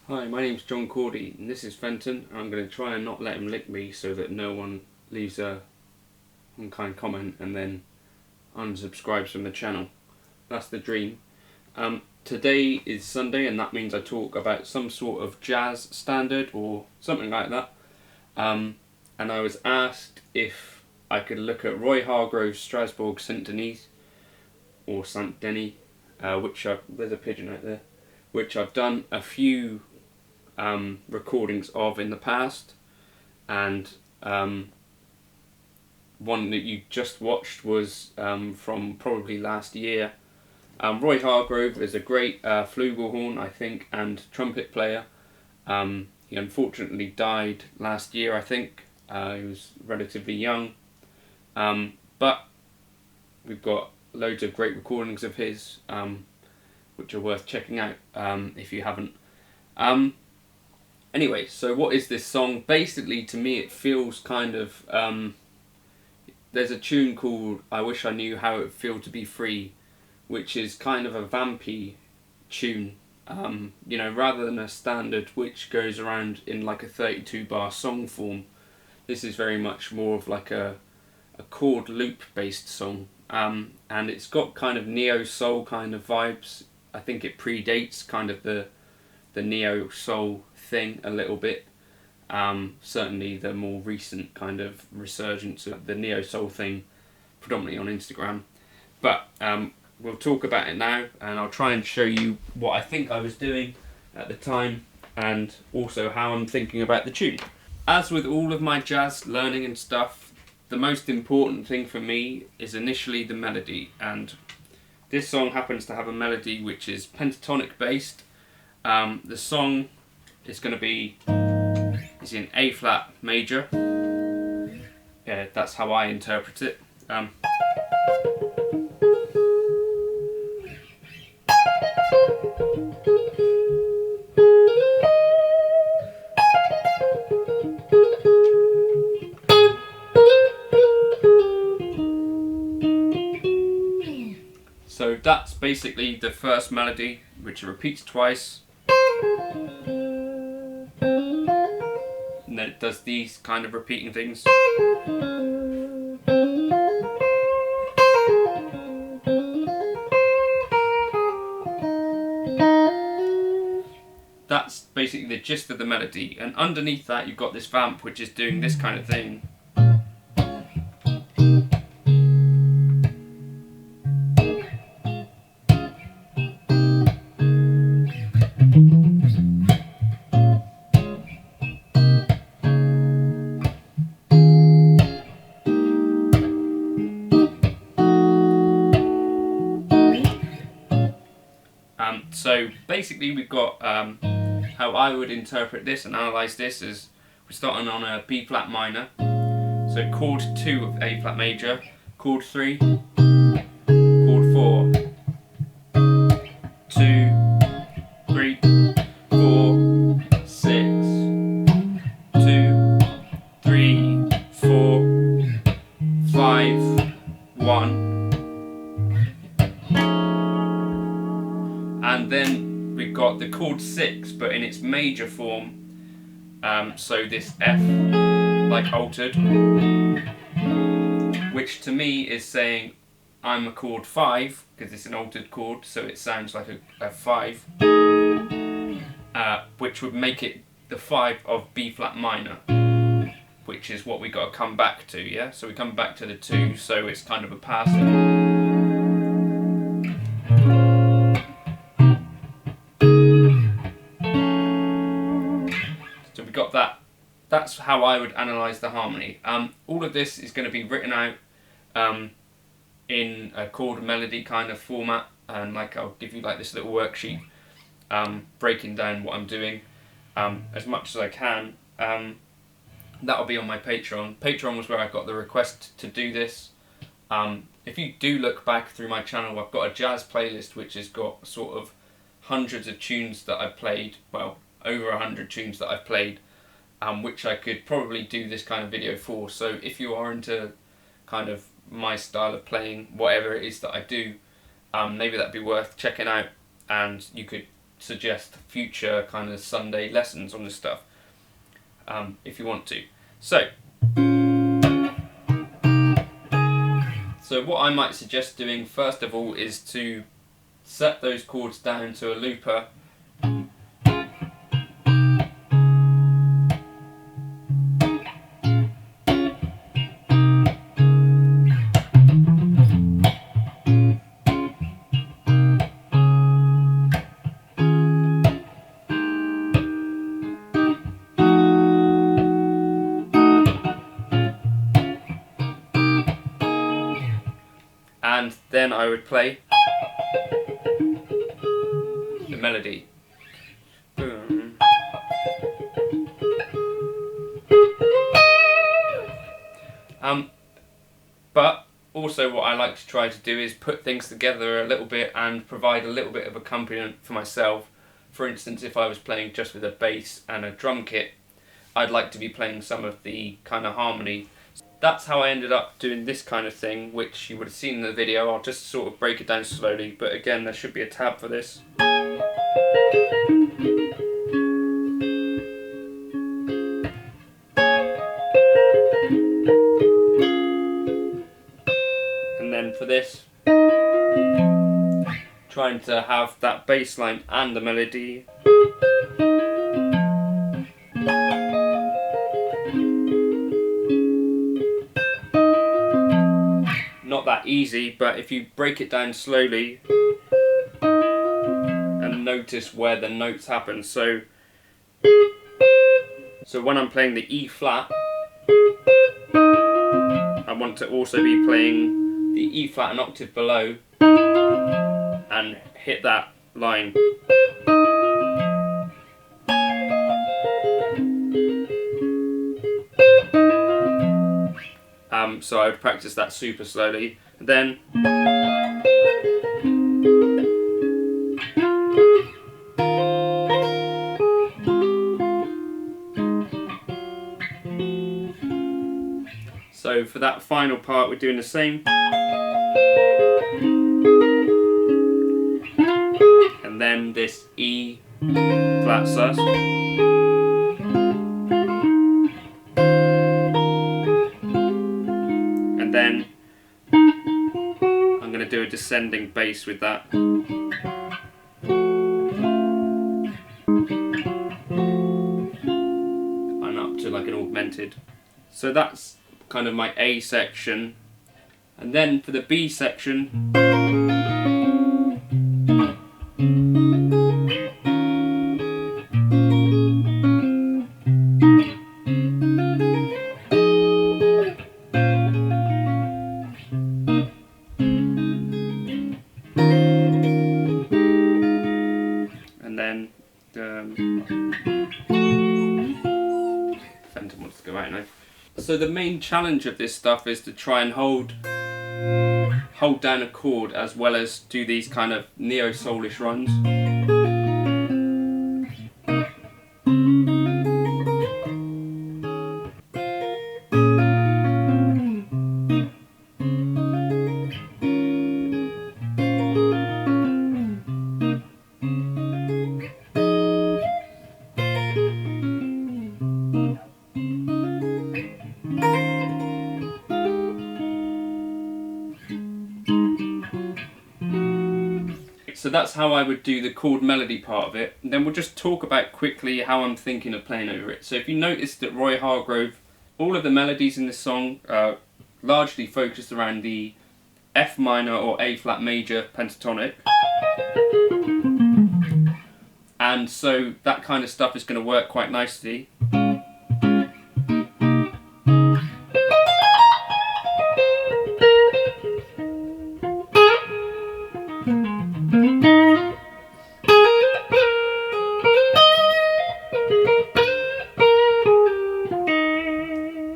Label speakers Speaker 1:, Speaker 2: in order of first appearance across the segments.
Speaker 1: Hi, my name's John Cordy and this is Fenton, and I'm going to try and not let him lick me so that no one leaves a unkind comment and then unsubscribes from the channel. That's the dream. Today is Sunday and that means I talk about some sort of jazz standard or something like that. And I was asked if I could look at Roy Hargrove's Strasbourg Saint Denis or Saint Denis, there's a pigeon out there, which I've done a few recordings of in the past, and one that you just watched was from probably last year. Roy Hargrove is a great flugelhorn, I think, and trumpet player. He unfortunately died last year, I think. He was relatively young, but we've got loads of great recordings of his, which are worth checking out if you haven't. Anyway, so what is this song? Basically, to me, it feels kind of... there's a tune called I Wish I Knew How It Would Feel to Be Free, which is kind of a vampy tune, you know, rather than a standard which goes around in like a 32 bar song form. This is very much more of like a chord loop based song, and it's got kind of neo-soul kind of vibes. I think it predates kind of the neo-soul thing a little bit. Certainly the more recent kind of resurgence of the neo-soul thing, predominantly on Instagram. But we'll talk about it now, and I'll try and show you what I think I was doing at the time and also how I'm thinking about the tune. As with all of my jazz learning and stuff, the most important thing for me is initially the melody, and this song happens to have a melody which is pentatonic based. The song is going to be in A flat major. Yeah, that's how I interpret it. So that's basically the first melody, which repeats twice. And then it does these kind of repeating things. That's basically the gist of the melody, and underneath that you've got this vamp which is doing this kind of thing. So basically we've got how I would interpret this and analyse this is we're starting on a B flat minor, so chord 2 of A flat major, chord 3, chord 4, 2, 3, 4, 6, 2, 3, 4, 5, 1. And then we've got the chord 6, but in its major form. So this F, like altered, which to me is saying I'm a chord 5, because it's an altered chord, so it sounds like a 5, which would make it the 5 of B flat minor, which is what we got to come back to, yeah? So we come back to the 2, so it's kind of a passing. Got that. That's how I would analyse the harmony. All of this is going to be written out in a chord melody kind of format, and like I'll give you like this little worksheet breaking down what I'm doing as much as I can. That'll be on my Patreon. Patreon was where I got the request to do this. If you do look back through my channel, I've got a jazz playlist which has got sort of hundreds of tunes that I've played, well, over 100 tunes that I've played, which I could probably do this kind of video for. So if you are into kind of my style of playing, whatever it is that I do, maybe that'd be worth checking out, and you could suggest future kind of Sunday lessons on this stuff, if you want to. So what I might suggest doing first of all is to set those chords down to a looper. And then I would play the melody. But also what I like to try to do is put things together a little bit and provide a little bit of accompaniment for myself. For instance, if I was playing just with a bass and a drum kit, I'd like to be playing some of the kind of harmony. That's how I ended up doing this kind of thing, which you would have seen in the video. I'll just sort of break it down slowly, but again, there should be a tab for this. And then for this, trying to have that bass line and the melody. Not that easy, but if you break it down slowly and notice where the notes happen. So when I'm playing the E flat, I want to also be playing the E flat an octave below and hit that line. So I would practice that super slowly. And then so for that final part, we're doing the same. And then this E flat sus. And then I'm going to do a descending bass with that. And up to like an augmented. So that's kind of my A section. And then for the B section, Phantom wants to go out now. So the main challenge of this stuff is to try and hold down a chord as well as do these kind of neo-soulish runs. So that's how I would do the chord melody part of it. And then we'll just talk about quickly how I'm thinking of playing over it. So if you notice that Roy Hargrove, all of the melodies in this song are largely focused around the F minor or A flat major pentatonic. And so that kind of stuff is going to work quite nicely.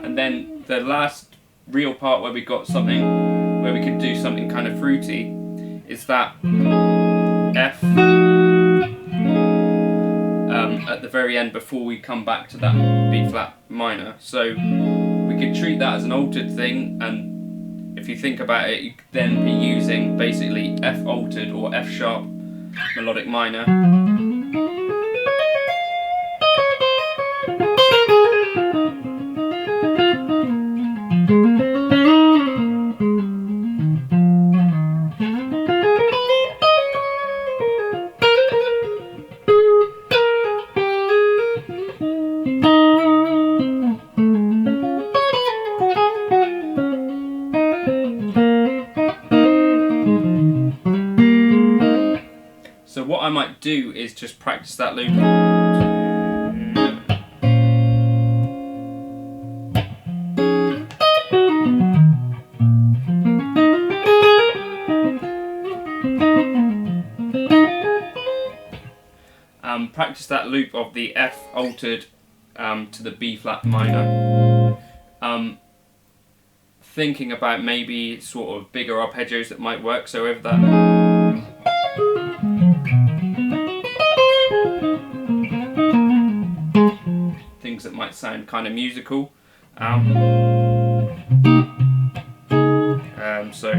Speaker 1: And then the last real part where we got something where we can do something kind of fruity is that F at the very end before we come back to that B flat minor. So we could treat that as an altered thing, and if you think about it, you could then be using basically F altered or F sharp melodic minor might do is just practice that loop. Practice that loop of the F altered to the B flat minor. Thinking about maybe sort of bigger arpeggios that might work, so over that. Things that might sound kind of musical. So.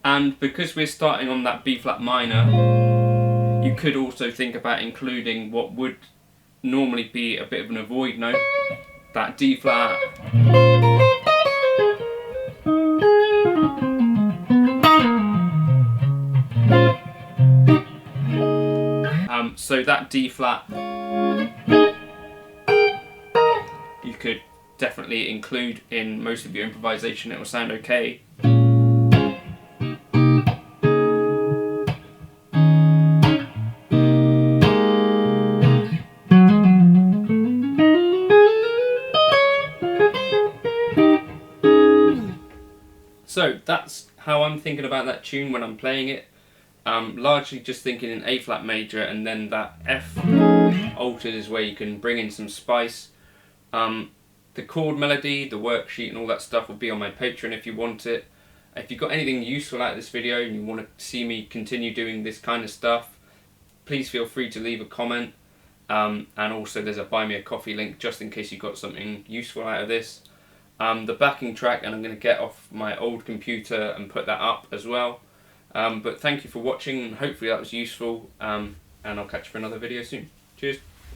Speaker 1: And because we're starting on that B flat minor, you could also think about including what would normally be a bit of an avoid note, that D flat. So that D flat, you could definitely include in most of your improvisation. It will sound okay. So that's how I'm thinking about that tune when I'm playing it. Largely just thinking in A flat major, and then that F altered is where you can bring in some spice. The chord melody, the worksheet and all that stuff will be on my Patreon if you want it. If you got anything useful out of this video and you want to see me continue doing this kind of stuff, please feel free to leave a comment. And also there's a buy me a coffee link just in case you got something useful out of this. The backing track, and I'm going to get off my old computer and put that up as well. But thank you for watching, and hopefully that was useful, and I'll catch you for another video soon. Cheers.